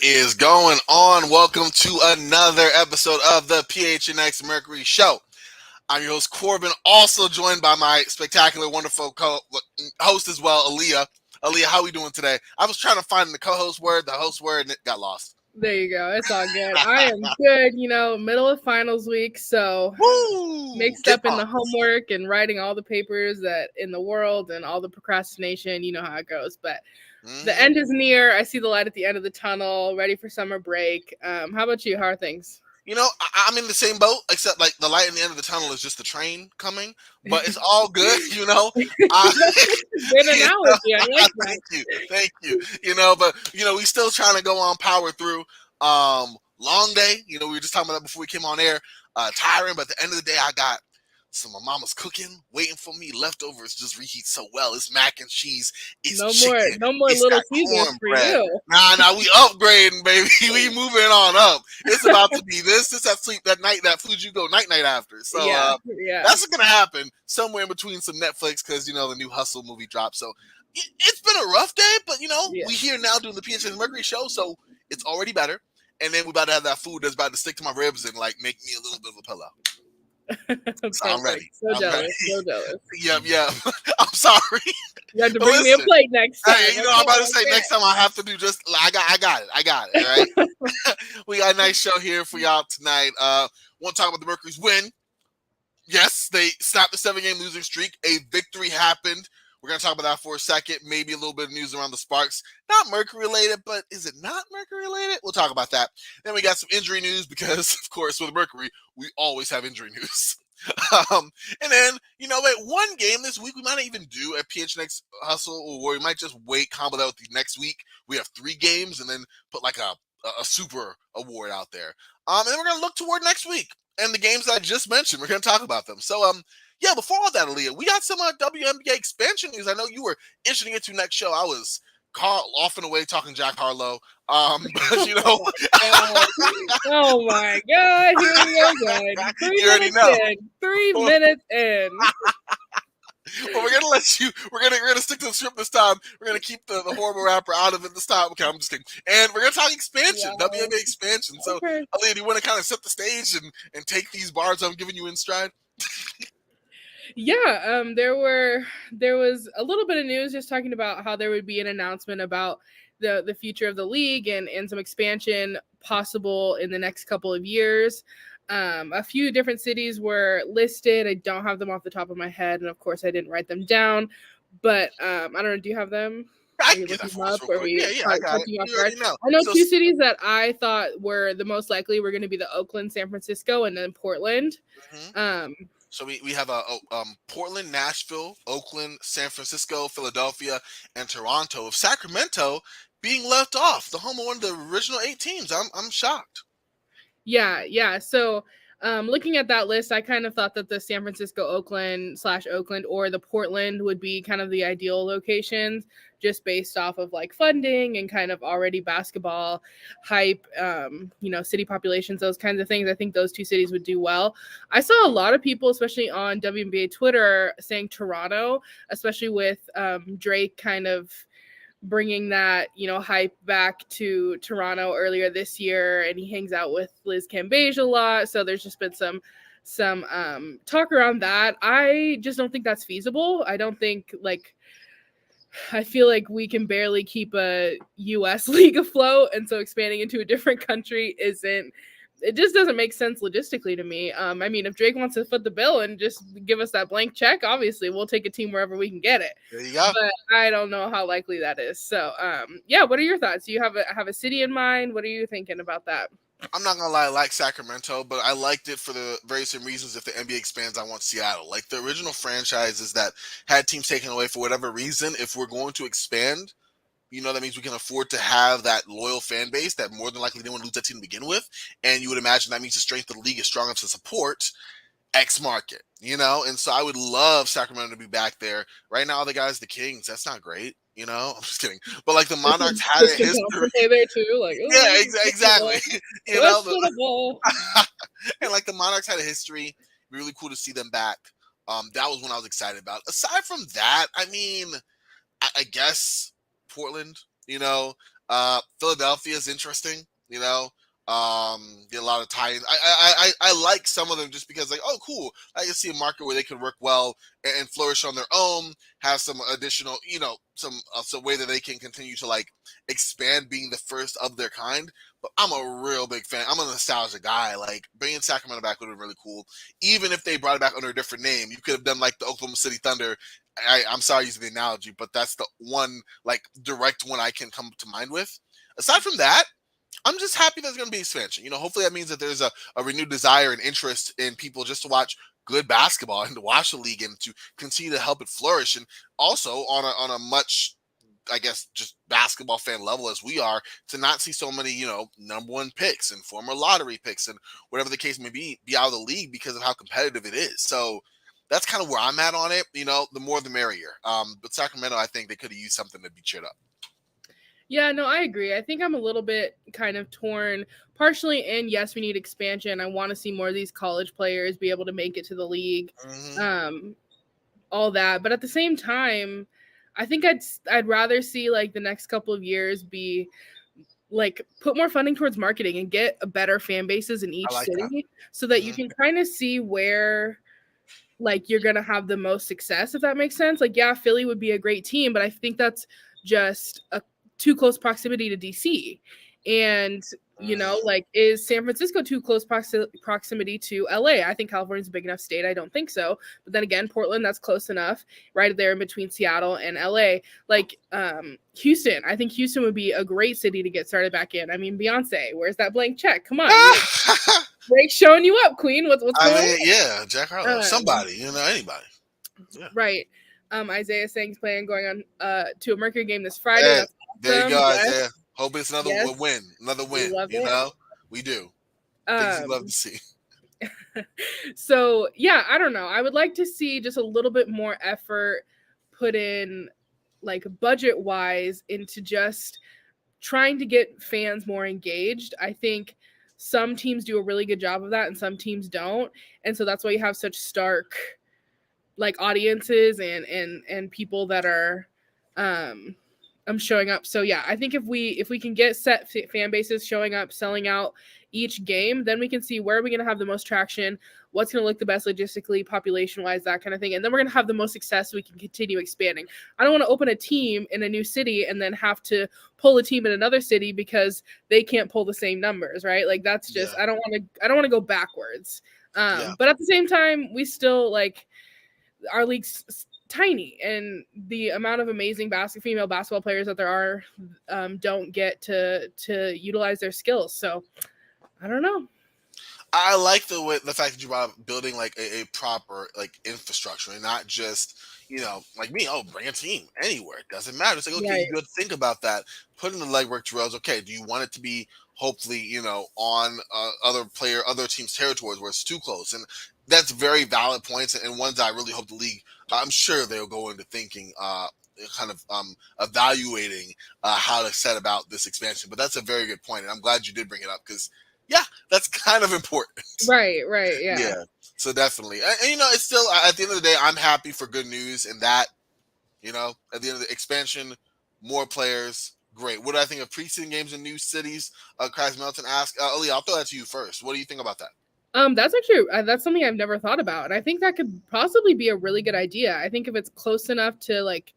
is going on? Welcome to another episode of the PHNX Mercury Show. I'm your host, Corban, also joined by my spectacular, wonderful host as well, Aaliyah. Aaliyah, how are we doing today? I was trying to find the co-host word, the host word, and it got lost. There you go. It's all good. I am good. Middle of finals week, so mixed up in the homework and writing all the papers that in the world and all the procrastination. You know how it goes. But the end is near. I see the light at the end of the tunnel. Ready for summer break. How about you? How are things? I'm in the same boat, except like the light in the end of the tunnel is just the train coming, but it's all good, Good analogy. I like that. Thank you. But we still trying to go on, power through. Long day. We were just talking about that before we came on air. Tiring, but at the end of the day, I got some of my mama's cooking waiting for me. Leftovers just reheat so well. It's mac and cheese. It's chicken. No more Little Caesars for you. Nah, we upgrading, baby. We moving on up. It's about to be this that sleep that night, that food you go night after. So that's gonna happen somewhere in between some Netflix because the new Hustle movie dropped. So it's been a rough day, but we here now doing the PHNX Mercury show, so it's already better. And then we're about to have that food that's about to stick to my ribs and like make me a little bit of a pillow. So I'm ready. So jealous. Yeah. I'm sorry. You have to bring me a plate next time. Hey, I'm about to say next time I have to do just I got it. All right. We got a nice show here for y'all tonight. Want to talk about the Mercury's win. Yes, they stopped the 7-game losing streak. A victory happened. We're going to talk about that for a second. Maybe a little bit of news around the Sparks. Not Mercury related, but is it not Mercury related? We'll talk about that. Then we got some injury news because, of course, with Mercury, we always have injury news. And then, one game this week we might not even do a PHNX Hustle, or we might just combo that with the next week. We have 3 games and then put like a super award out there. And then we're going to look toward next week. And the games that I just mentioned, we're going to talk about them. So, before all that, Aaliyah, we got some WNBA expansion news. I know you were itching to get to next show. I was off and away talking Jack Harlow. Oh my God, here we go again. 3 minutes in. Well, we're gonna let you. We're gonna stick to the script this time. We're gonna keep the horrible rapper out of it this time. Okay, I'm just kidding. And we're gonna talk expansion, WNBA expansion. So, okay. Aaliyah, do you want to kind of set the stage and take these bars I'm giving you in stride? Yeah, there was a little bit of news just talking about how there would be an announcement about the future of the league and some expansion possible in the next couple of years. A few different cities were listed. I don't have them off the top of my head, and of course I didn't write them down. But I don't know. Do you have them? I can get that for us real quick. Yeah, I got it. You already know. I know 2 cities that I thought were the most likely were going to be the Oakland, San Francisco, and then Portland. Mm-hmm. So we have Portland, Nashville, Oakland, San Francisco, Philadelphia, and Toronto. With Sacramento being left off, the home of one of the original 8 teams. I'm shocked. Yeah. So looking at that list, I kind of thought that the San Francisco, Oakland or the Portland would be kind of the ideal locations, just based off of like funding and kind of already basketball hype, city populations, those kinds of things. I think those 2 cities would do well. I saw a lot of people, especially on WNBA Twitter, saying Toronto, especially with Drake kind of bringing that, hype back to Toronto earlier this year, and he hangs out with Liz Cambage a lot. So there's just been some talk around that. I just don't think that's feasible. I feel like we can barely keep a U.S. league afloat, and so expanding into a different country it just doesn't make sense logistically to me. If Drake wants to foot the bill and just give us that blank check, obviously we'll take a team wherever we can get it. There you go. But I don't know how likely that is. So, what are your thoughts? Do you have a city in mind? What are you thinking about that? I'm not gonna lie, I like Sacramento, but I liked it for the very same reasons. If the NBA expands, I want Seattle. Like the original franchises that had teams taken away for whatever reason. If we're going to expand, that means we can afford to have that loyal fan base that more than likely didn't want to lose that team to begin with. And you would imagine that means the strength of the league is strong enough to support X market, And so I would love Sacramento to be back there. Right now, the guys, the Kings, that's not great. I'm just kidding. But like the Monarchs had a history. There too, like, yeah, exactly. And like the Monarchs had a history. It'd be really cool to see them back. That was one I was excited about. Aside from that, I guess Portland, Philadelphia is interesting. Get a lot of tie-ins. I like some of them just because, like, oh, cool. I can see a market where they could work well and flourish on their own. Have some additional, some way that they can continue to like expand, being the first of their kind. But I'm a real big fan. I'm a nostalgia guy. Like, bringing Sacramento back would have been really cool. Even if they brought it back under a different name, you could have done like the Oklahoma City Thunder. I'm sorry using the analogy, but that's the one like direct one I can come to mind with. Aside from that, I'm just happy there's going to be expansion. Hopefully that means that there's a renewed desire and interest in people just to watch good basketball and to watch the league and to continue to help it flourish. And also on a much, I guess, just basketball fan level as we are, to not see so many, number one picks and former lottery picks and whatever the case may be out of the league because of how competitive it is. So that's kind of where I'm at on it. The more the merrier. But Sacramento, I think they could have used something to be cheered up. Yeah, no, I agree. I think I'm a little bit kind of torn, partially in, yes, we need expansion. I want to see more of these college players be able to make it to the league, all that. But at the same time, I think I'd rather see like the next couple of years be like put more funding towards marketing and get a better fan bases in each city so that you can kind of see where like you're gonna have the most success, if that makes sense. Like, yeah, Philly would be a great team, but I think that's just a too close proximity to DC. And, like, is San Francisco too close proximity to LA? I think California's a big enough state. I don't think so. But then again, Portland, that's close enough, right there in between Seattle and LA. Like, Houston, I think Houston would be a great city to get started back in. I mean, Beyonce, where's that blank check? Come on. Drake's showing you up, Queen. What's going on? Yeah, Jack Harlow. Somebody, anybody. Yeah. Right. Isaiah saying he's planning on going on to a Mercury game this Friday. That's there you go, Isaiah. Hope it's another win. Another win. We do. Things you love to see. So, yeah, I don't know. I would like to see just a little bit more effort put in, like, budget-wise into just trying to get fans more engaged. I think some teams do a really good job of that and some teams don't. And so that's why you have such stark like audiences and people that are showing up. So yeah, I think if we can get set fan bases showing up, selling out each game, then we can see where are we going to have the most traction, what's going to look the best logistically, population wise, that kind of thing. And then we're going to have the most success so we can continue expanding. I don't want to open a team in a new city and then have to pull a team in another city because they can't pull the same numbers, right? Like that's just, I don't want to go backwards. But at the same time, we still like, our league's tiny, and the amount of amazing female basketball players that there are don't get to utilize their skills. So I don't know. I like the fact that you brought up building like a proper like infrastructure and not just like me. Oh, bring a team anywhere. It doesn't matter. It's like, okay, you got to think about that. Put in the legwork to realize, okay, do you want it to be hopefully on other teams' territories where it's too close? And that's very valid points and ones I really hope the league. I'm sure they'll go into thinking, kind of evaluating how to set about this expansion. But that's a very good point, and I'm glad you did bring it up because. Yeah, that's kind of important. Right, yeah. Yeah, so definitely. And it's still, at the end of the day, I'm happy for good news and that, at the end of the expansion, more players, great. What do I think of preseason games in new cities? Kraz Melton asked. Aaliyah, I'll throw that to you first. What do you think about that? That's actually, that's something I've never thought about. And I think that could possibly be a really good idea. I think if it's close enough to like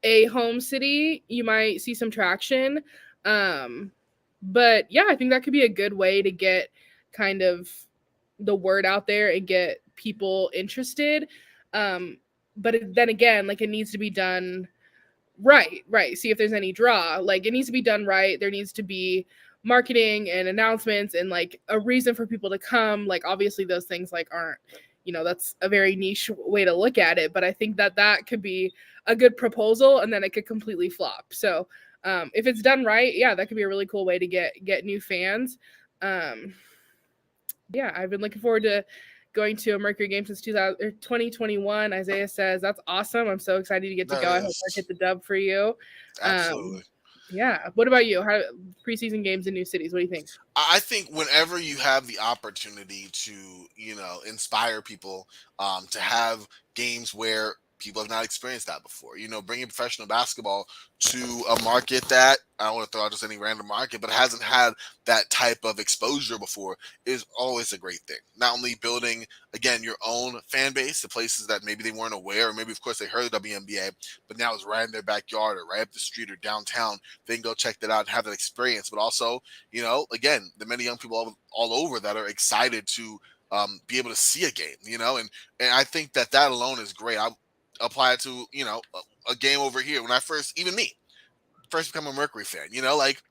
a home city, you might see some traction. But yeah, I think that could be a good way to get kind of the word out there and get people interested. But then again, like it needs to be done right. See if there's any draw. Like it needs to be done right. There needs to be marketing and announcements and like a reason for people to come. Like obviously those things like aren't, that's a very niche way to look at it. But I think that could be a good proposal and then it could completely flop. So if it's done right, yeah, that could be a really cool way to get new fans. Yeah, I've been looking forward to going to a Mercury game since 2021. Isaiah says, that's awesome. I'm so excited to get to go. I hope I hit the dub for you. Absolutely. Yeah. What about you? How preseason games in new cities? What do you think? I think whenever you have the opportunity to, inspire people to have games where people have not experienced that before. Bringing professional basketball to a market that I don't want to throw out just any random market, but hasn't had that type of exposure before is always a great thing. Not only building, again, your own fan base to places that maybe they weren't aware, or maybe, of course, they heard the WNBA, but now it's right in their backyard or right up the street or downtown. They can go check that out and have that experience. But also, again, the many young people all over that are excited to be able to see a game, and I think that alone is great. I apply it to, a game over here. When I first become a Mercury fan, like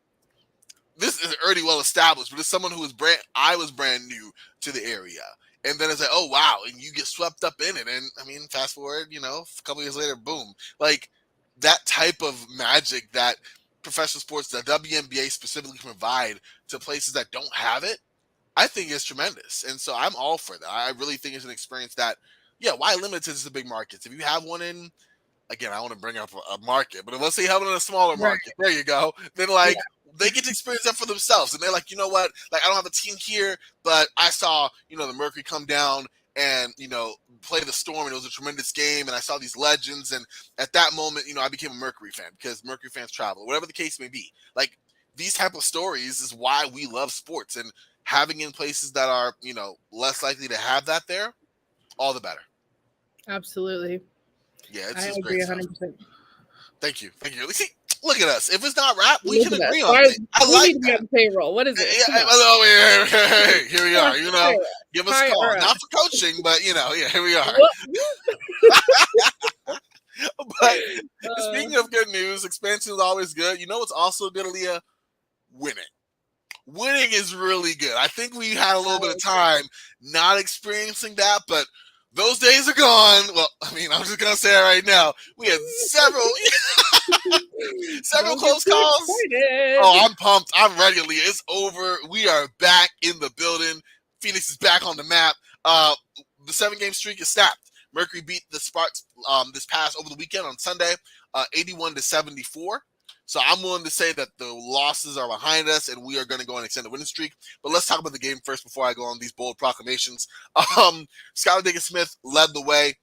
this is already well established, but it's someone who I was brand new to the area. And then it's like, oh, wow. And you get swept up in it. And I mean, fast forward, a couple years later, boom. Like that type of magic that professional sports, that WNBA specifically provide to places that don't have it, I think is tremendous. And so I'm all for that. I really think it's an experience that, why limit it to the big markets? If you have one in, again, I want to bring up a market, but let's say you have it in a smaller market, there you go. Then they get to experience that for themselves. And they're like, you know what? Like, I don't have a team here, but I saw, the Mercury come down and, play the Storm, and it was a tremendous game. And I saw these legends. And at that moment, I became a Mercury fan because Mercury fans travel, whatever the case may be. Like, these type of stories is why we love sports, and having in places that are, less likely to have that there, all the better. Absolutely. Yeah, it's I just agree great 100%. stuff. Thank you. See, look at us. If it's not rap, we Look can at agree us. on it. I We like need to be that. on the payroll. What is it? Hey, here we are. Give us a call. Hire us. Not for coaching, but here we are. What? But speaking of good news, expansion is always good. You know what's also good, Aaliyah? Winning. Winning is really good. I think we had a little bit of time not experiencing that, but those days are gone. Well, I mean, I'm just gonna say it right now. We had several close calls. Excited. Oh, I'm pumped. I'm ready, Aaliyah. It's over. We are back in the building. Phoenix is back on the map. The 7-game streak is snapped. Mercury beat the Sparks this past over the weekend on Sunday, 81-74. So I'm willing to say that the losses are behind us, and we are going to go on an extended winning streak. But let's talk about the game first before I go on these bold proclamations. Skylar Diggins-Smith led the way.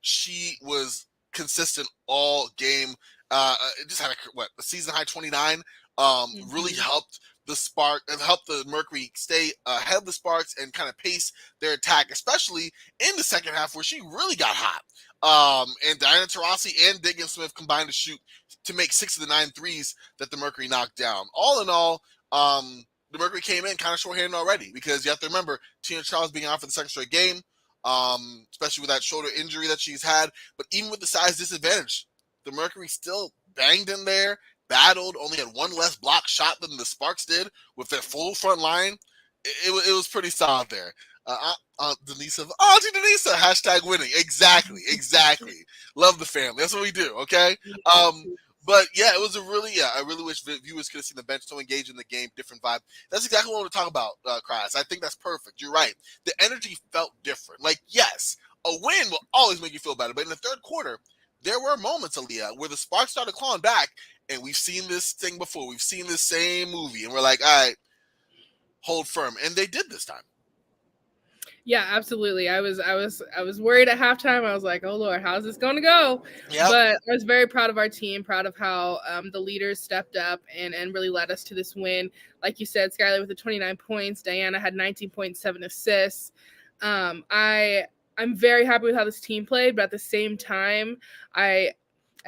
She was consistent all game. Just had a season high 29. Really helped the Mercury stay ahead of the Sparks and kind of pace their attack, especially in the second half where she really got hot. And Diana Taurasi and Diggins-Smith combined to shoot to make 6 of the 9 threes that the Mercury knocked down. All in all, the Mercury came in kind of shorthanded already, because you have to remember Tina Charles being out for the second straight game, especially with that shoulder injury that she's had. But even with the size disadvantage, the Mercury still banged in there, battled, only had one less block shot than the Sparks did with their full front line. It was pretty solid there. Auntie Denisa, hashtag winning. Exactly. Love the family. That's what we do, okay? But yeah, it was I really wish viewers could have seen the bench so engaged in the game, different vibe. That's exactly what I want to talk about, Kras. I think that's perfect. You're right. The energy felt different. Like, yes, a win will always make you feel better, but in the third quarter, there were moments, Aaliyah, where the Sparks started clawing back, and we've seen this thing before. We've seen this same movie, and we're like, all right, hold firm. And they did this time. Yeah, absolutely. I was worried at halftime. I was like, oh Lord, how's this going to go? Yep. But I was very proud of our team, proud of how the leaders stepped up and really led us to this win. Like you said, Skylar with the 29 points, Diana had 19.7 assists. I'm very happy with how this team played, but at the same time, I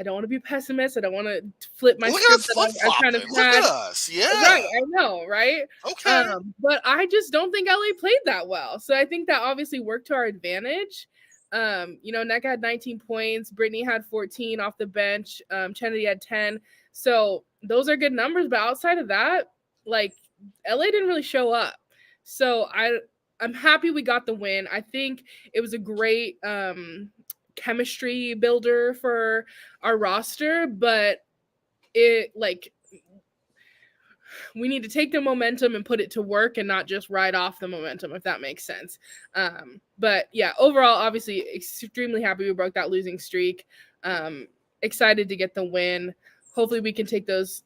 don't want to be a pessimist. I don't want to flip my script. I kind of had. Look at us. Yeah. Right. I know. Right. Okay. But I just don't think LA played that well. So I think that obviously worked to our advantage. Nneka had 19 points. Brittany had 14 off the bench. Kennedy had 10. So those are good numbers. But outside of that, like, LA didn't really show up. So I'm happy we got the win. I think it was a great chemistry builder for our roster, but we need to take the momentum and put it to work and not just ride off the momentum, if that makes sense. But yeah, overall, obviously extremely happy we broke that losing streak. Excited to get the win. Hopefully we can take those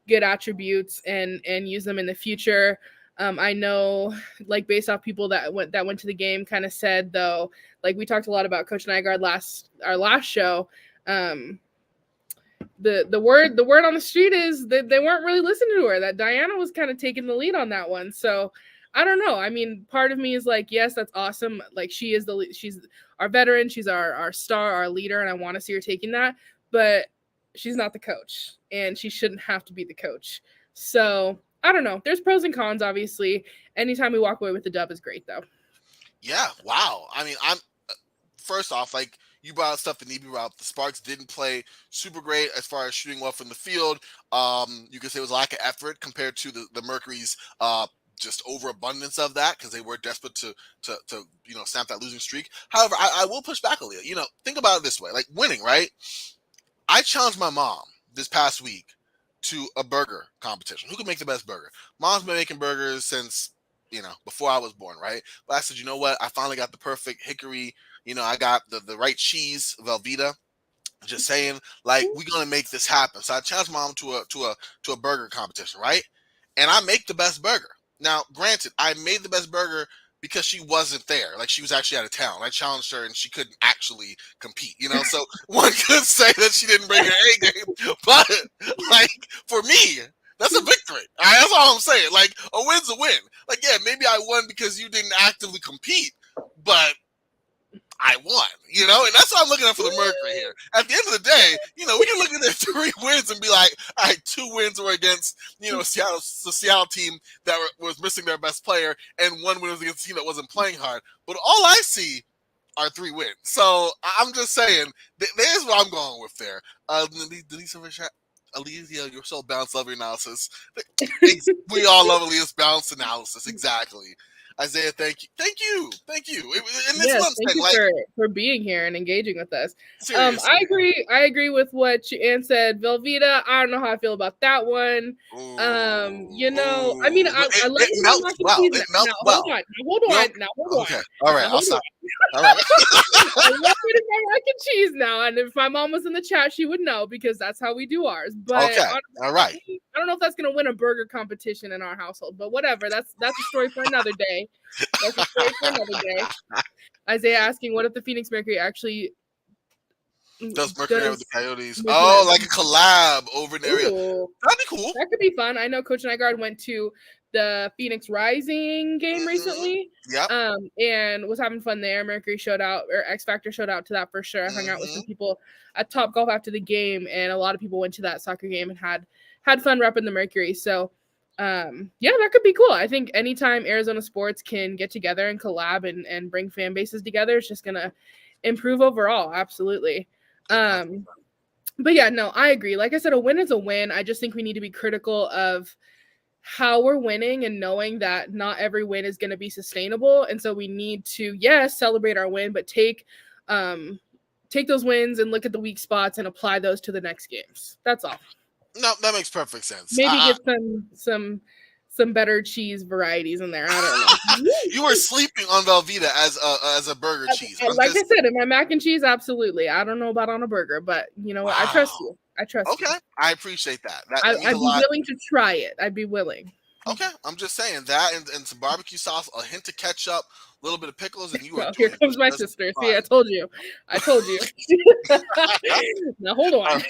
good attributes and use them in the future. I know, like based off people that went to the game, kind of said though, like we talked a lot about Coach Nygaard our last show. The word on the street is that they weren't really listening to her. That Diana was kind of taking the lead on that one. So I don't know. I mean, part of me is like, yes, that's awesome. Like she's our veteran, she's our star, our leader, and I want to see her taking that. But she's not the coach, and she shouldn't have to be the coach. So I don't know. There's pros and cons, obviously. Anytime we walk away with the dub is great, though. Yeah. Wow. I mean, I'm first off, like you brought up stuff that need to be brought up. The Sparks didn't play super great as far as shooting well from the field. You could say it was a lack of effort compared to the Mercury's just overabundance of that because they were desperate to snap that losing streak. However, I will push back, Aaliyah. Think about it this way: like winning, right? I challenged my mom this past week to a burger competition. Who can make the best burger? Mom's been making burgers since before I was born, right? But I said, you know what? I finally got the perfect hickory. I got the right cheese, Velveeta. Just saying, like, we're gonna make this happen. So I challenged mom to a burger competition, right? And I make the best burger. Now, granted, I made the best burger because she wasn't there. Like, she was actually out of town. I challenged her and she couldn't actually compete, So one could say that she didn't bring her A game, but like for me, that's a victory. All right, that's all I'm saying. Like, a win's a win. Like, yeah, maybe I won because you didn't actively compete, but I won, and that's what I'm looking at for the Mercury here. At the end of the day, we can look at their 3 wins and be like, all right, 2 wins were against, the Seattle team that was missing their best player, and 1 win was against a team that wasn't playing hard. But all I see are 3 wins. So I'm just saying, there's what I'm going with there. Aaliyah, you're so balanced, love your analysis. We all love Aaliyah's balanced analysis. Exactly. Isaiah, thank you. Thank you. And yes, thank you for being here and engaging with us. Seriously. I agree with what Ann said. Velveeta, I don't know how I feel about that one. Ooh, I mean, I love it melts well. It melts well. Hold on. Okay. All right. I'll stop. All right. I love eating my mac and cheese now, and if my mom was in the chat, she would know because that's how we do ours. But okay. All right. I don't know if that's gonna win a burger competition in our household, but whatever. That's a story for another day. That's a story for another day. Isaiah asking, what if the Phoenix Mercury actually does Mercury with the Coyotes? Oh, like a collab over an area. That'd be cool. That could be fun. I know Coach Nygaard went to the Phoenix Rising game recently. Yeah. And was having fun there. Mercury showed out, or X Factor showed out to that for sure. I hung out with some people at Top Golf after the game, and a lot of people went to that soccer game and had fun repping the Mercury. So that could be cool. I think anytime Arizona sports can get together and collab and bring fan bases together, it's just gonna improve overall. Absolutely. But yeah, no, I agree. Like I said, a win is a win. I just think we need to be critical of how we're winning and knowing that not every win is going to be sustainable. And so we need to, yes, celebrate our win, but take those wins and look at the weak spots and apply those to the next games. That's all. No, that makes perfect sense. Maybe get some better cheese varieties in there. I don't know. You were sleeping on Velveeta as a burger cheese. I said, in my mac and cheese, absolutely. I don't know about on a burger, but you know what? I trust you. Okay, I appreciate that. I'd be willing to try it. I'd be willing. Okay, I'm just saying that and some barbecue sauce, a hint of ketchup, a little bit of pickles, and you are. Here comes my sister. See, I told you. Now hold on.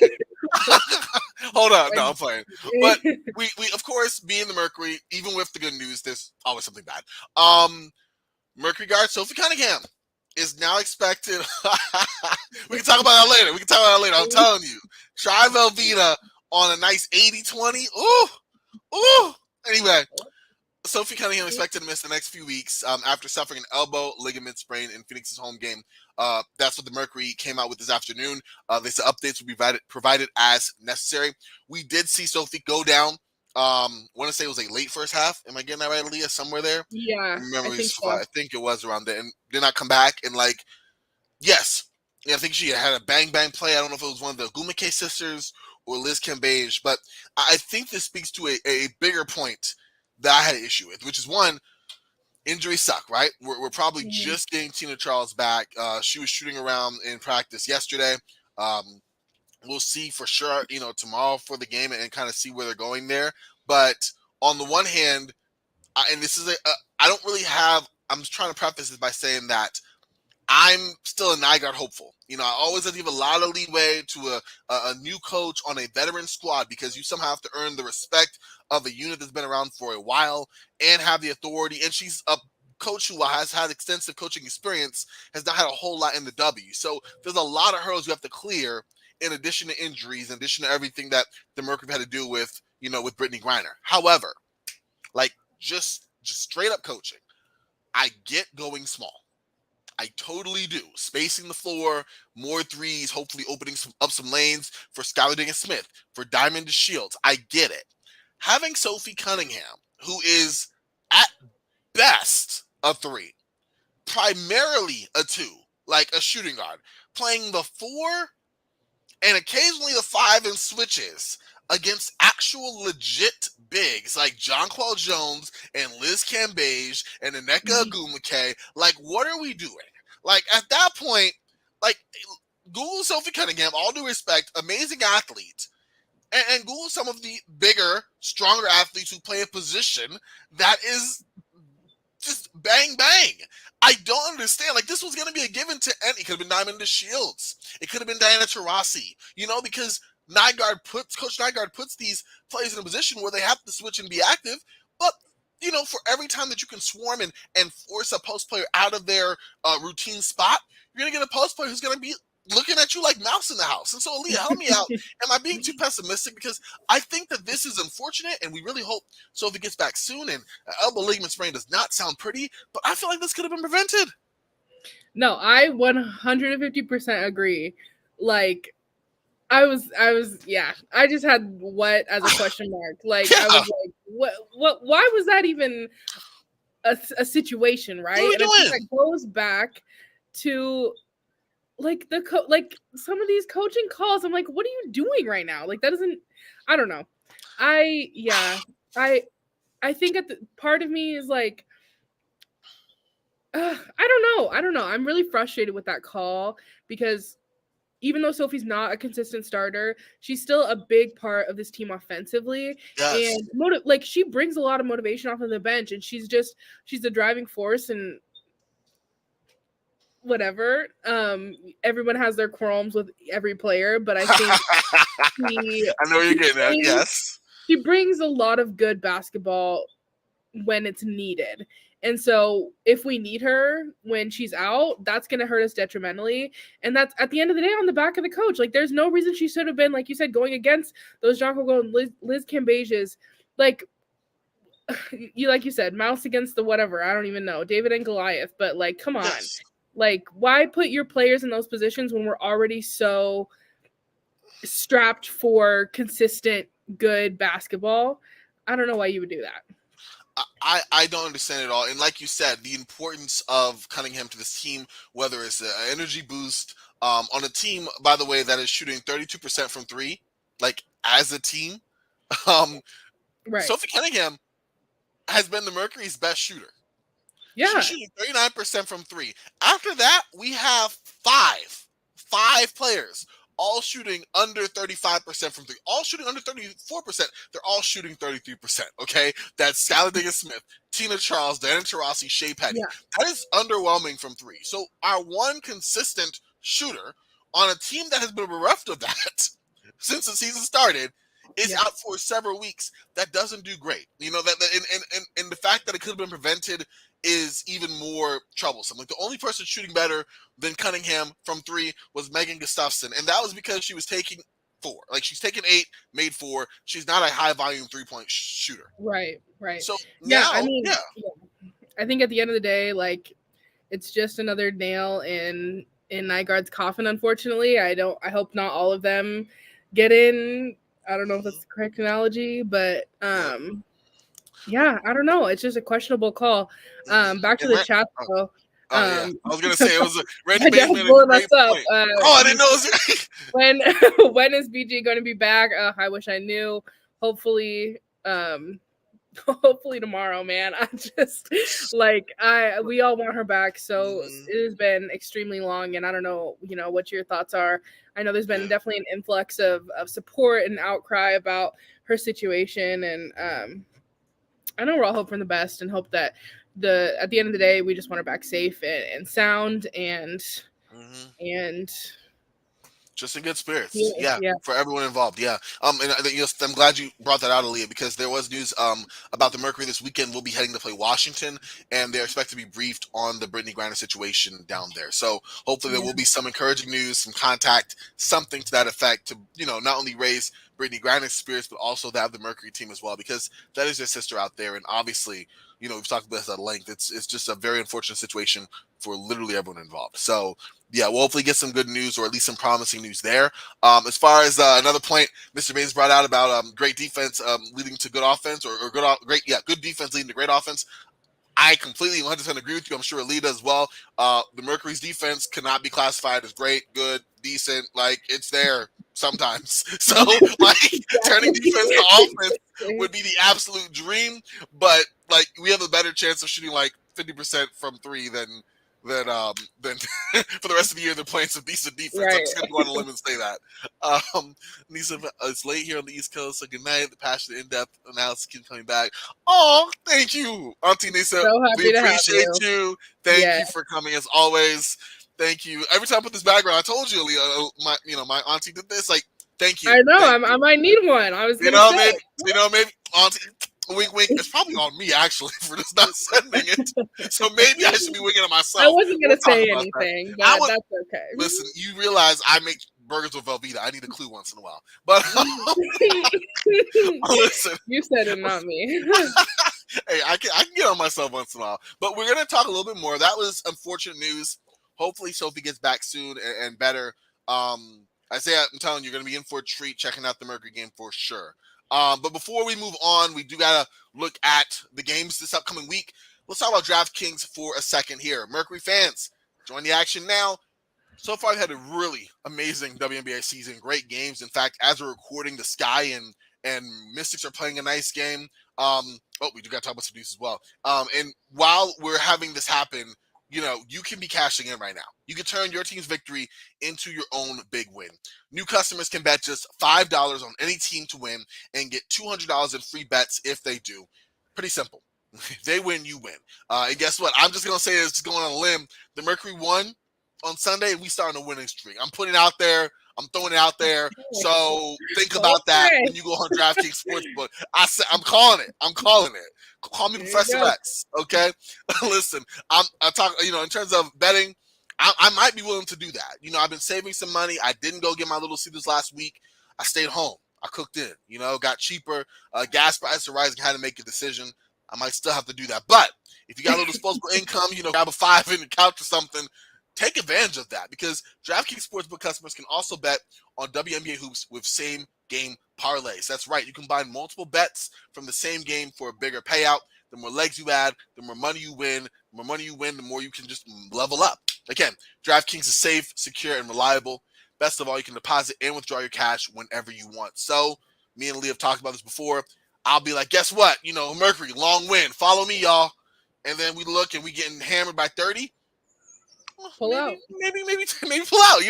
Hold on. No, I'm playing. But we of course, being the Mercury, even with the good news, there's always something bad. Mercury guard Sophie Cunningham is now expected. We can talk about that later. I'm telling you. Try Velveeta on a nice 80-20. Ooh. Anyway, Sophie Cunningham expected to miss the next few weeks after suffering an elbow ligament sprain in Phoenix's home game. That's what the Mercury came out with this afternoon. They said updates will be provided as necessary. We did see Sophie go down. I want to say it was like late first half. Am I getting that right, Aaliyah? Somewhere there? Yeah. I think it was around there. And did not come back. And yes. Yeah, I think she had a bang play. I don't know if it was one of the Gumake sisters or Liz Cambage, but I think this speaks to a bigger point that I had an issue with, which is one, injuries suck, right? We're probably just getting Tina Charles back. She was shooting around in practice yesterday. We'll see for sure, tomorrow for the game and kind of see where they're going there. But on the one hand, and this is I don't really have. I'm just trying to preface this by saying that I'm still a Nygaard hopeful. You know, I always have to give a lot of leeway to a new coach on a veteran squad because you somehow have to earn the respect of a unit that's been around for a while and have the authority. And she's a coach who has had extensive coaching experience, has not had a whole lot in the W. So there's a lot of hurdles you have to clear in addition to injuries, in addition to everything that the Mercury had to do with, you know, with Brittany Griner. However, like just straight up coaching, I get going small. I totally do. Spacing the floor, more threes, hopefully opening up some lanes for Skylar Diggins-Smith, for Diamond Shields. I get it. Having Sophie Cunningham, who is at best a 3, primarily a 2, like a shooting guard, playing the 4 and occasionally the 5 in switches against actual legit bigs like Jonquel Jones and Liz Cambage and Nneka Ogwumike. Like, what are we doing? Like, at that point, like, Google Sophie Cunningham, all due respect, amazing athlete, and Google some of the bigger, stronger athletes who play a position that is just bang, bang. I don't understand. Like, this was going to be a given to any. It could have been Diamond Shields. It could have been Diana Taurasi, you know, because Coach Nygaard puts these players in a position where they have to switch and be active. But, you know, for every time that you can swarm and force a post player out of their routine spot, you're going to get a post player who's going to be looking at you like mouse in the house. And so, Aaliyah, help me out. Am I being too pessimistic? Because I think that this is unfortunate, and we really hope Sophie gets back soon. And elbow ligament sprain does not sound pretty, but I feel like this could have been prevented. No, I 150% agree. Like, I was, yeah. I just had what as a question mark. Like, yeah. I was like, what? Why was that even a situation, right? What are we doing? I think that goes back to like like some of these coaching calls. I'm like, what are you doing right now? Like, that doesn't. I don't know. I think part of me is like, I don't know. I'm really frustrated with that call because even though Sophie's not a consistent starter, she's still a big part of this team offensively. Yes. And like, she brings a lot of motivation off of the bench, and she's the driving force and whatever. Everyone has their qualms with every player, but I think I know you're getting at. Yes. She brings a lot of good basketball when it's needed. And so if we need her when she's out, that's going to hurt us detrimentally. And that's at the end of the day on the back of the coach. Like, there's no reason she should have been, like you said, going against those Jonquel and Liz Cambages. Like you said, mouse against the whatever. I don't even know. David and Goliath. But, like, come on. Yes. Like, why put your players in those positions when we're already so strapped for consistent, good basketball? I don't know why you would do that. I don't understand it all. And like you said, the importance of Cunningham to this team, whether it's an energy boost on a team, by the way, that is shooting 32% from 3, like, as a team. Right. Sophie Cunningham has been the Mercury's best shooter. Yeah. She's shooting 39% from 3. After that, we have five players all shooting under 35% from 3, all shooting under 34%. They're all shooting 33%, okay? That's Skylar Diggins-Smith, Tina Charles, Diana Taurasi, Shea Petty. Yeah. That is underwhelming from 3. So our one consistent shooter on a team that has been bereft of that since the season started is out for several weeks. That doesn't do great. You know, that and the fact that it could have been prevented is even more troublesome. Like, the only person shooting better than Cunningham from 3 was Megan Gustafson, and that was because she was taking 4. Like, she's taken 8, made 4. She's not a high volume 3-point shooter. Right. So now, I mean, I think at the end of the day, like, it's just another nail in Nygaard's coffin. Unfortunately, I hope not all of them get in. I don't know if that's the correct analogy, but yeah, I don't know. It's just a questionable call. Back to the chat though. I was gonna say it was a Randy Bates made a great point. I didn't know it was when is BG going to be back? I wish I knew. Hopefully tomorrow, man. I just we all want her back. So it has been extremely long, and I don't know, what your thoughts are. I know there's been definitely an influx of support and outcry about her situation, and I know we're all hoping for the best and hope that at the end of the day we just want her back safe and sound and just in good spirits. Yeah, yeah. for everyone involved. Yeah. And I'm glad you brought that out, Aaliyah, because there was news about the Mercury this weekend. Will be heading to play Washington, and they're expected to be briefed on the Brittany Griner situation down there. So hopefully there will be some encouraging news, some contact, something to that effect to not only raise Brittany Griner's spirits, but also that of the Mercury team as well, because that is their sister out there, and obviously we've talked about this at length. It's just a very unfortunate situation for literally everyone involved. So yeah, we'll hopefully get some good news, or at least some promising news there. As far as another point Mr. Baines brought out about great defense leading to good offense, or good defense leading to great offense, I completely 100% agree with you. I'm sure Aaliyah as well. The Mercury's defense cannot be classified as great, good, decent. Like, it's there sometimes. So, like, turning defense to offense would be the absolute dream. But, like, we have a better chance of shooting, like, 50% from three than for the rest of the year they're playing some decent defense. Right. I'm just gonna go on a limb and say that. Nisa, it's late here on the East Coast, so good night. The passionate, in-depth analysis keeps coming back. Oh, thank you, Auntie Nisa. So happy We to have appreciate you. Thank Yeah. you for coming as always. Thank you. Every time I put this background, I told you, Aaliyah, my auntie did this. Like, thank you. I know. Thank you. I might need one. I was gonna say. Maybe auntie. Wink, wink. It's probably on me actually for just not sending it. So maybe I should be winking at myself. I wasn't gonna say anything, but that's okay. Listen, you realize I make burgers with Velveeta. I need a clue once in a while. But listen, you said it, not me. Hey, I can get on myself once in a while. But we're gonna talk a little bit more. That was unfortunate news. Hopefully Sophie gets back soon and better. Isaiah, I'm telling you, you're gonna be in for a treat checking out the Mercury game for sure. But before we move on, we do gotta look at the games this upcoming week. Let's talk about DraftKings for a second here. Mercury fans, join the action now. So far, I've had a really amazing WNBA season. Great games. In fact, as we're recording, the Sky and Mystics are playing a nice game. We do got to talk about some news as well. And while we're having this happen, you can be cashing in right now. You can turn your team's victory into your own big win. New customers can bet just $5 on any team to win and get $200 in free bets if they do. Pretty simple. If they win, you win. And guess what? I'm just going to say this, going on a limb. The Mercury won on Sunday, and we starting a winning streak. I'm putting it out there. I'm throwing it out there. So think about that when you go on DraftKings Sportsbook. I'm calling it. I'm calling it. Call me Professor X. Okay. Listen, I talk. In terms of betting, I might be willing to do that. I've been saving some money. I didn't go get my Little Caesars last week. I stayed home. I cooked in. Got cheaper. Gas prices are rising. Had to make a decision. I might still have to do that. But if you got a little disposable income, grab a $5 in the couch or something. Take advantage of that, because DraftKings Sportsbook customers can also bet on WNBA hoops with same game parlays. That's right. You combine multiple bets from the same game for a bigger payout. The more legs you add, the more money you win. The more money you win, the more you can just level up. Again, DraftKings is safe, secure, and reliable. Best of all, you can deposit and withdraw your cash whenever you want. So, me and Lee have talked about this before. I'll be like, guess what? Mercury, long win. Follow me, y'all. And then we look and we getting hammered by 30. Pull out. Maybe pull out.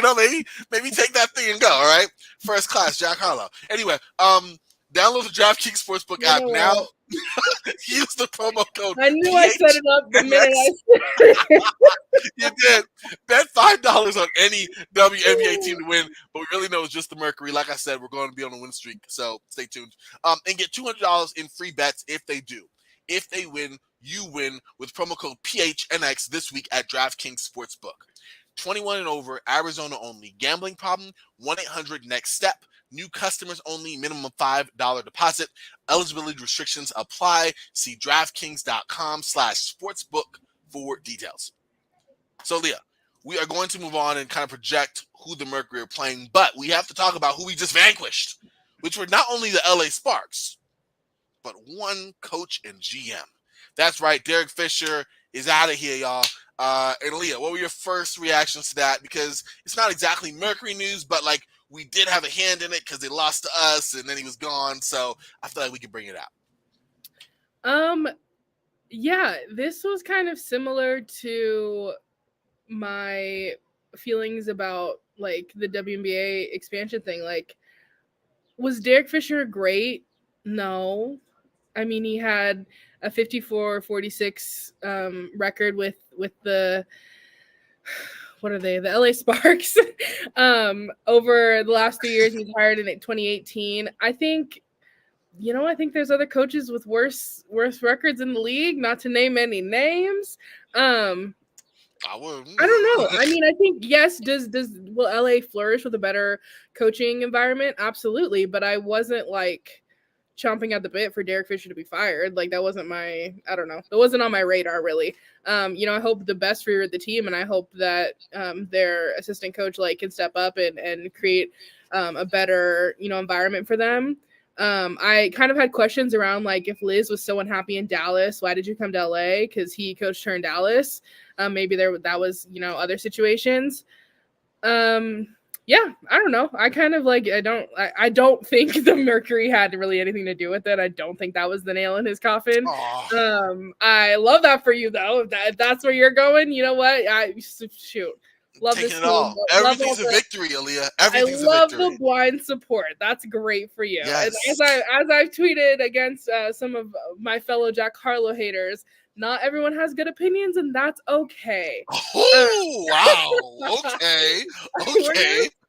Maybe take that thing and go. All right, first class, Jack Harlow. Anyway, download the DraftKings Sportsbook app now. Use the promo code. I knew I set it up the minute I said it. You did. Bet $5 on any WNBA team to win, but we really know it's just the Mercury. Like I said, we're going to be on a win streak, so stay tuned. And get $200 in free bets if they do. If they win, you win with promo code PHNX this week at DraftKings Sportsbook. 21 and over, Arizona only. Gambling problem? 1-800-NEXT-STEP. New customers only. Minimum $5 deposit. Eligibility restrictions apply. See DraftKings.com/sportsbook for details. So, Leah, we are going to move on and kind of project who the Mercury are playing, but we have to talk about who we just vanquished, which were not only the LA Sparks, but one coach and GM. That's right. Derek Fisher is out of here, y'all. And Leah, what were your first reactions to that? Because it's not exactly Mercury news, but like we did have a hand in it because they lost to us and then he was gone. So I feel like we could bring it out. Yeah, this was kind of similar to my feelings about like the WNBA expansion thing. Like, was Derek Fisher great? No. I mean, he had a 54-46 record with the what are they? The LA Sparks. Over the last 3 years, he's hired in 2018. I think, I think there's other coaches with worse records in the league. Not to name any names. I don't know. I mean, I think yes. Will LA flourish with a better coaching environment? Absolutely. But I wasn't like chomping at the bit for Derek Fisher to be fired. Like that wasn't I don't know. That wasn't on my radar really. I hope the best for the team, and I hope that their assistant coach can step up and create a better environment for them. I kind of had questions around if Liz was so unhappy in Dallas, why did you come to LA? Because he coached her in Dallas. Maybe that was other situations. Yeah, I don't know. I kind of I don't think the Mercury had really anything to do with it. I don't think that was the nail in his coffin. I love that for you though. If that's where you're going, you know what? Shoot. Love taking this it all. Everything's a victory, Aaliyah. Everything's a victory. I love the blind support. That's great for you. Yes. And as I've tweeted against some of my fellow Jack Harlow haters, not everyone has good opinions, and that's okay. Oh, wow. Okay.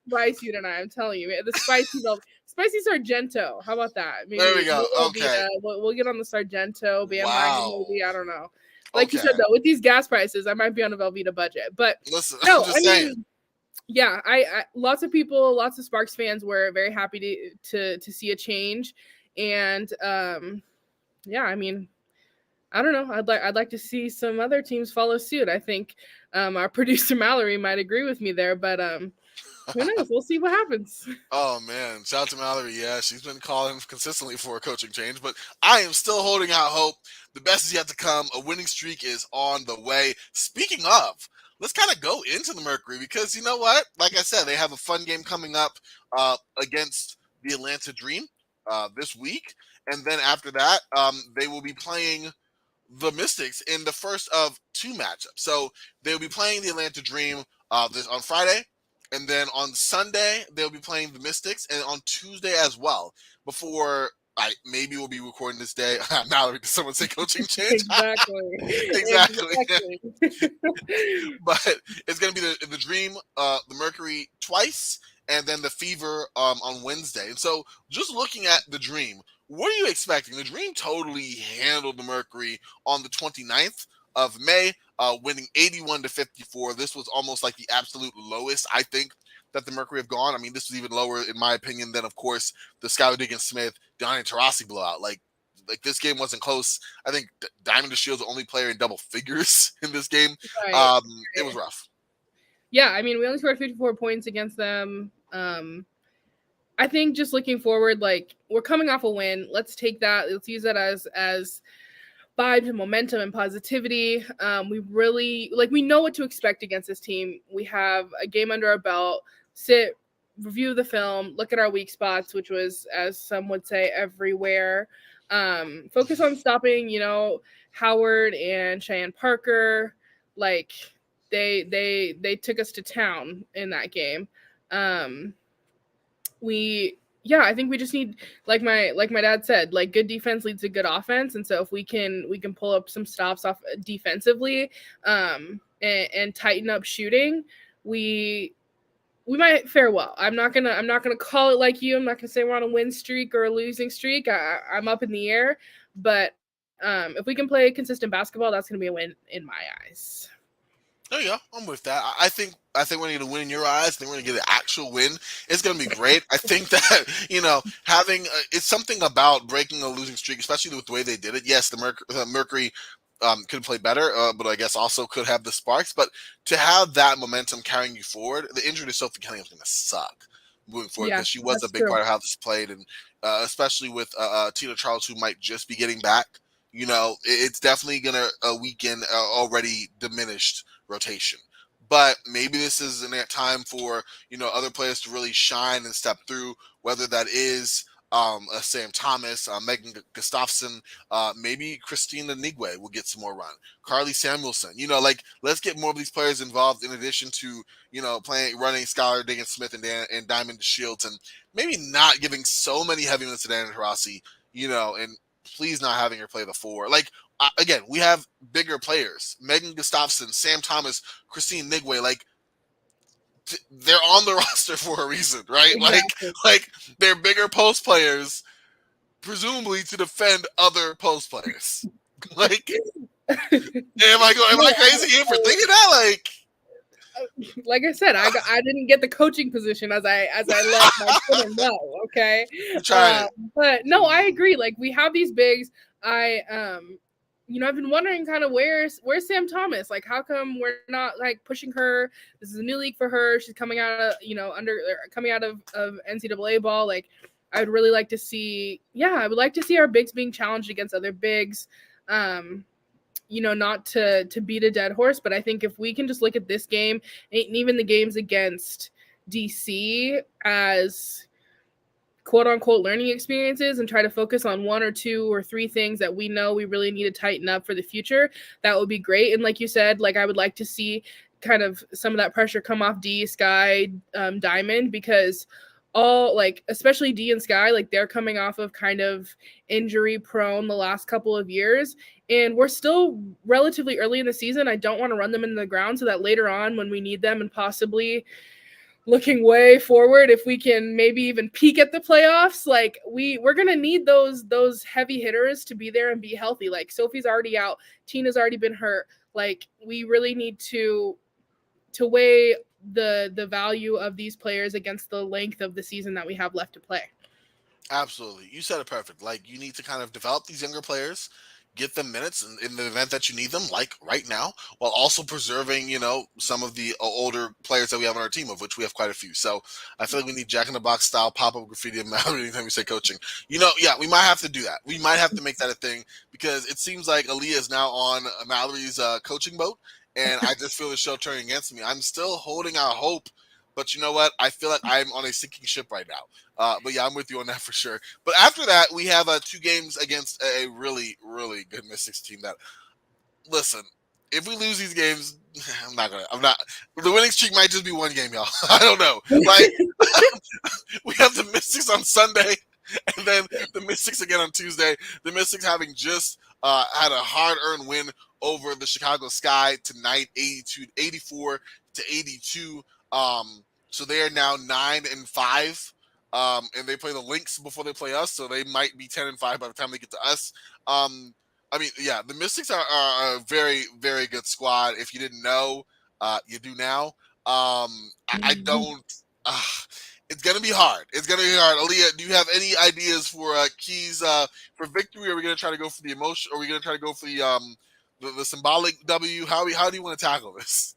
Spice you tonight, I'm telling you. The spicy Sargento. How about that? Maybe there we go. Okay. We'll get on the Sargento bandwagon maybe. I don't know. Like you said, though, with these gas prices, I might be on a Velveeta budget. But listen, no, I mean, yeah, I lots of people, lots of Sparks fans were very happy to see a change, and yeah, I mean, I don't know. I'd like to see some other teams follow suit. I think our producer Mallory might agree with me there, but who knows? We'll see what happens. Oh man, shout out to Mallory. Yeah, she's been calling consistently for a coaching change, but I am still holding out hope. The best is yet to come. A winning streak is on the way. Speaking of, let's kind of go into the Mercury because you know what? Like I said, they have a fun game coming up against the Atlanta Dream this week, and then after that, they will be playing the Mystics in the first of two matchups. So they'll be playing the Atlanta Dream on Friday. And then on Sunday, they'll be playing the Mystics, and on Tuesday as well. Before maybe we'll be recording this day. Mallory, did someone say coaching change? Exactly. But it's going to be the Dream, the Mercury twice, and then the Fever on Wednesday. And so just looking at the Dream, what are you expecting? The Dream totally handled the Mercury on the 29th of May. Winning 81-54. This was almost like the absolute lowest, I think, that the Mercury have gone. I mean, this was even lower, in my opinion, than, of course, the Skylar Diggins-Smith, Diamond Taurasi blowout. Like this game wasn't close. I think Diamond DeShield's the only player in double figures in this game. Right. It was rough. Yeah, I mean, we only scored 54 points against them. I think just looking forward, we're coming off a win. Let's take that. Let's use that as vibes and momentum and positivity. We really we know what to expect against this team. We have a game under our belt. Sit, review the film, look at our weak spots, which was, as some would say, everywhere. Focus on stopping, Howard and Cheyenne Parker. They took us to town in that game. I think we just need, like my dad said, good defense leads to good offense. And so if we can pull up some stops off defensively, and tighten up shooting, we might fare well. I'm not gonna call it like you. I'm not gonna say we're on a win streak or a losing streak. I'm up in the air, but if we can play consistent basketball, that's gonna be a win in my eyes. There you go. I'm with that. I think we're going to get a win in your eyes. I think we're going to get an actual win. It's going to be great. I think that, having it's something about breaking a losing streak, especially with the way they did it. Yes, the Mercury could play better, but I guess also could have the sparks. But to have that momentum carrying you forward, the injury to Sophie Cunningham is going to suck moving forward because she was a big part of how this played. And especially with Tina Charles, who might just be getting back, it's definitely going to weaken already diminished rotation. But maybe this is a time for other players to really shine and step through, whether that is Sam Thomas, Megan Gustafson, maybe Christina Nigwe will get some more run, Carly Samuelson. Let's get more of these players involved in addition to running Skylar Diggins-Smith and Diamond DeShields, and maybe not giving so many heavy minutes to Diamond Taurasi, and please not having her play the 4. Like, again, we have bigger players. Megan Gustafson, Sam Thomas, Christine Nigwe, like, they're on the roster for a reason, right? Exactly. Like they're bigger post players, presumably to defend other post players. Like, am I crazy here for thinking that? Like I said, I didn't get the coaching position as I let my Twitter know. Okay, but no, I agree. Like, we have these bigs. I've been wondering kind of where's Sam Thomas? Like, how come we're not like pushing her? This is a new league for her. She's coming out of coming out of NCAA ball. Like, I would really like to see. Yeah, I would like to see our bigs being challenged against other bigs. Not to beat a dead horse, but I think if we can just look at this game and even the games against DC as quote unquote learning experiences and try to focus on 1 or 2 or 3 things that we know we really need to tighten up for the future, that would be great. And like you said, like, I would like to see kind of some of that pressure come off D, Sky, Diamond, because all, like, especially D and Sky, like, they're coming off of kind of injury prone the last couple of years, and we're still relatively early in the season. I don't want to run them into the ground so that later on when we need them, and possibly looking way forward, if we can maybe even peak at the playoffs, like, we're gonna need those heavy hitters to be there and be healthy. Like, Sophie's already out, Tina's already been hurt. Like, we really need to weigh the value of these players against the length of the season that we have left to play. Absolutely. You said it perfect. Like, you need to kind of develop these younger players, get them minutes in the event that you need them, like right now, while also preserving, some of the older players that we have on our team, of which we have quite a few. So I feel like we need Jack in the Box style pop-up graffiti and Mallory anytime we say coaching. Yeah, we might have to do that. We might have to make that a thing, because it seems like Aaliyah is now on Mallory's coaching boat, and I just feel the show turning against me. I'm still holding out hope, but you know what? I feel like I'm on a sinking ship right now. But yeah, I'm with you on that for sure. But after that, we have 2 games against a really, really good Mystics team that, listen, if we lose these games, I'm not. The winning streak might just be 1 game, y'all. I don't know. Like, we have the Mystics on Sunday, and then the Mystics again on Tuesday. The Mystics having just had a hard-earned win over the Chicago Sky tonight, 84 to 82. So they are now 9-5. And they play the Lynx before they play us, so they might be 10-5 by the time they get to us. The Mystics are a very, very good squad. If you didn't know, you do now. I don't. It's gonna be hard. Aaliyah, do you have any ideas for keys for victory? Are we gonna try to go for the emotion? Or are we gonna try to go for the symbolic W? How do you want to tackle this?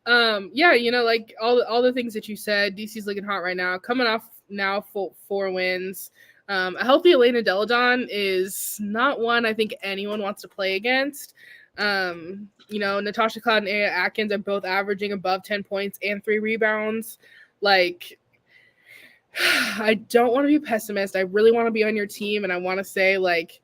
Like all the things that you said. DC's looking hot right now, coming off now 4 wins. A healthy Elena Deladon is not one I think anyone wants to play against. Natasha Cloud and Aya Atkins are both averaging above 10 points and 3 rebounds. Like, I don't want to be a pessimist. I really want to be on your team, and I want to say, like,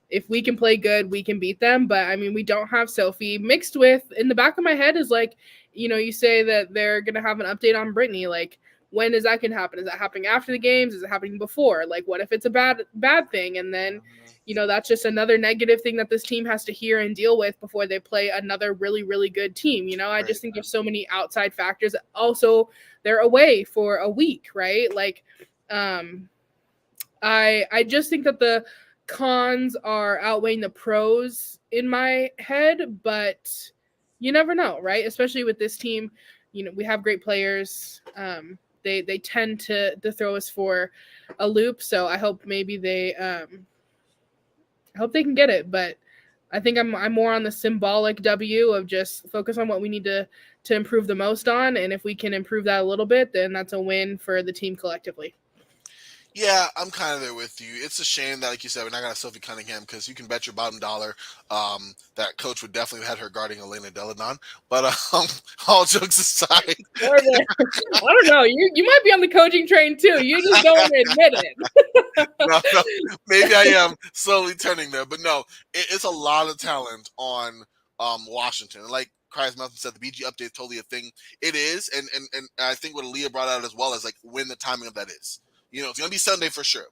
if we can play good, we can beat them. But I mean, we don't have Sophie. Mixed with, in the back of my head is like, you say that they're going to have an update on Brittany. Like, when is that going to happen? Is that happening after the games? Is it happening before? Like, what if it's a bad thing? And then, that's just another negative thing that this team has to hear and deal with before they play another really, really good team. I just think there's so many outside factors. Also, they're away for a week, right? Like, I just think that the cons are outweighing the pros in my head, but you never know, right? Especially with this team, we have great players. They tend to throw us for a loop, so I hope maybe they can get it. But I think I'm more on the symbolic W of just focus on what we need to improve the most on, and if we can improve that a little bit, then that's a win for the team collectively. Yeah, I'm kind of there with you. It's a shame that, like you said, we're not going to Sophie Cunningham, because you can bet your bottom dollar that coach would definitely have had her guarding Elena Deladon. But all jokes aside, I don't know. You might be on the coaching train too. You just don't want to admit it. no, maybe I am slowly turning there. But no, it's a lot of talent on Washington. And like Cries Melton said, the BG update is totally a thing. It is, and I think what Aaliyah brought out as well is like when the timing of that is. It's going to be Sunday for sure.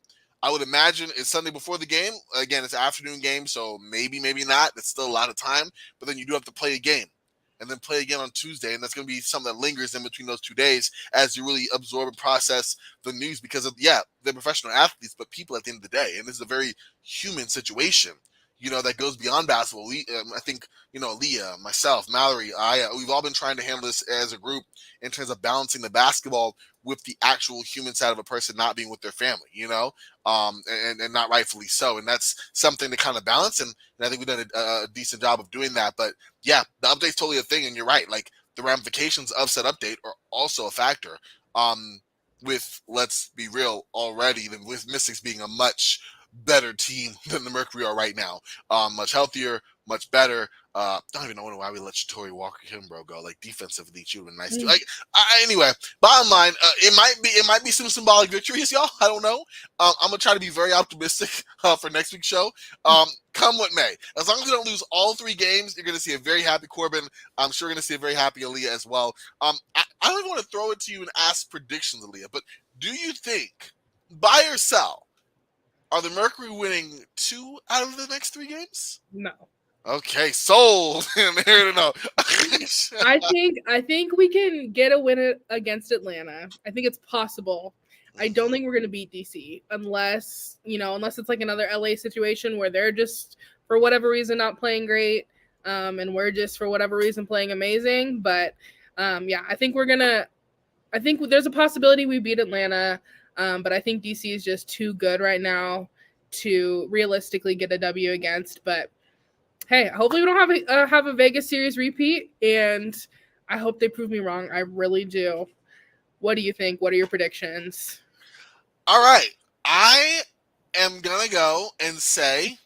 I would imagine it's Sunday before the game. Again, it's an afternoon game, so maybe not. It's still a lot of time, but then you do have to play a game and then play again on Tuesday, and that's going to be something that lingers in between those 2 days as you really absorb and process the news because they're professional athletes, but people at the end of the day, and this is a very human situation, that goes beyond basketball. I think, Aaliyah, myself, Mallory, we've all been trying to handle this as a group in terms of balancing the basketball with the actual human side of a person not being with their family, and not rightfully so. And that's something to kind of balance. And I think we've done a decent job of doing that. But yeah, the update's totally a thing. And you're right. Like the ramifications of said update are also a factor. With, let's be real, already, with Mystics being a much better team than the Mercury are right now. Much healthier, much better. I don't even know why we let Shatori Walker Kimbrough go. Like defensively, she would have been nice too. Like anyway, bottom line, it might be some symbolic victories, y'all. I don't know. I'm gonna try to be very optimistic for next week's show. Come what may, as long as we don't lose all 3 games, you're gonna see a very happy Corban. I'm sure you're gonna see a very happy Aaliyah as well. I don't even want to throw it to you and ask predictions, Aaliyah, but do you think, buy or sell, are the Mercury winning 2 out of the next 3 games? No. Okay, sold. Here to know. I think we can get a win against Atlanta. I think it's possible. I don't think we're going to beat DC unless it's like another LA situation where they're just for whatever reason not playing great, and we're just for whatever reason playing amazing. But I think there's a possibility we beat Atlanta, but I think DC is just too good right now to realistically get a W against. But hey, hopefully we don't have a Vegas series repeat, and I hope they prove me wrong. I really do. What do you think? What are your predictions? All right. I am going to go and say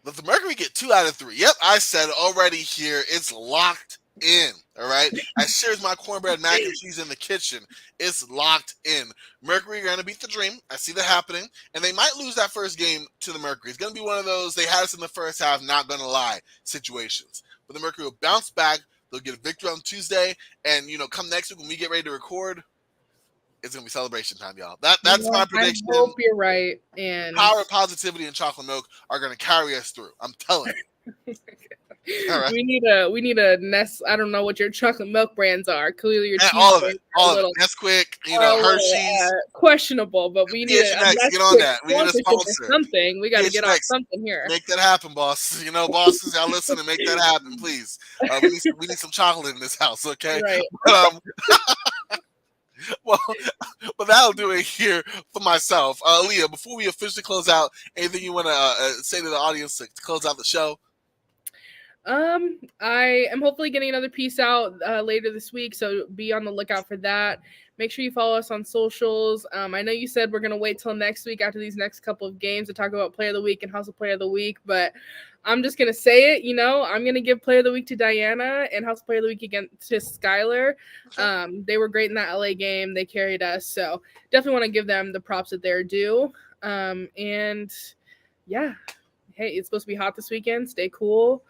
that the Mercury get 2 out of 3. Yep, I said already here. It's locked in. All right. As sure as my cornbread mac and cheese in the kitchen, it's locked in. Mercury are going to beat the Dream. I see that happening. And they might lose that first game to the Mercury. It's going to be one of those they had us in the first half, not going to lie situations. But the Mercury will bounce back. They'll get a victory on Tuesday. And, come next week when we get ready to record, it's going to be celebration time, y'all. That's my prediction. I hope you're right. And power, positivity, and chocolate milk are going to carry us through. I'm telling you. All right. We need a Nest. I don't know what your chocolate milk brands are. Clearly, your all of it. Nesquik, Hershey's. Questionable, but we need PHNX, get on that. We need a sponsor. Something. We got to get on something here. Make that happen, boss. Bosses, y'all listen and make that happen, please. We need some chocolate in this house, okay? Right. Well, but that'll do it here for myself. Aaliyah, before we officially close out, anything you want to say to the audience to close out the show? I am hopefully getting another piece out later this week, so be on the lookout for that. Make sure you follow us on socials. I know you said we're going to wait till next week after these next couple of games to talk about Player of the Week and House of Player of the Week, but I'm just going to say it, I'm going to give Player of the Week to Diana and House Player of the Week again to Skylar. They were great in that LA game. They carried us, so definitely want to give them the props that they're due. And yeah, hey, it's supposed to be hot this weekend. Stay cool.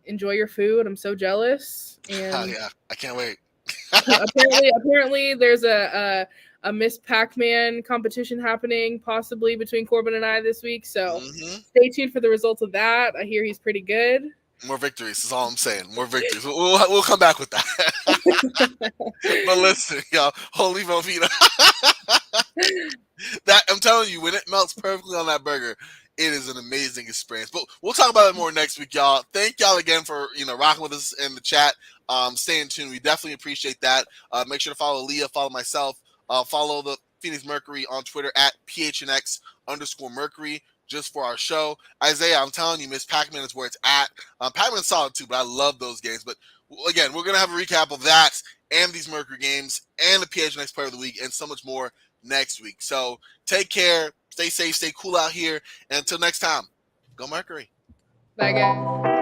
Enjoy your food. I'm so jealous. And yeah, I can't wait. apparently there's a Miss Pac-Man competition happening possibly between Corban and I this week. So stay tuned for the results of that. I hear he's pretty good. More victories is all I'm saying. More victories. We'll come back with that. But listen, y'all, holy Velveeta. That I'm telling you, when it melts perfectly on that burger, it is an amazing experience. But we'll talk about it more next week, y'all. Thank y'all again for rocking with us in the chat. Staying tuned. We definitely appreciate that. Make sure to follow Aaliyah, follow myself, follow the Phoenix Mercury on Twitter at PHNX_Mercury just for our show. Isaiah, I'm telling you, Miss Pac-Man is where it's at. Pac-Man's solid too, but I love those games. But again, we're going to have a recap of that and these Mercury games and the PHNX Player of the Week and so much more next week. So take care. Stay safe, stay cool out here. And until next time, go Mercury. Bye, guys.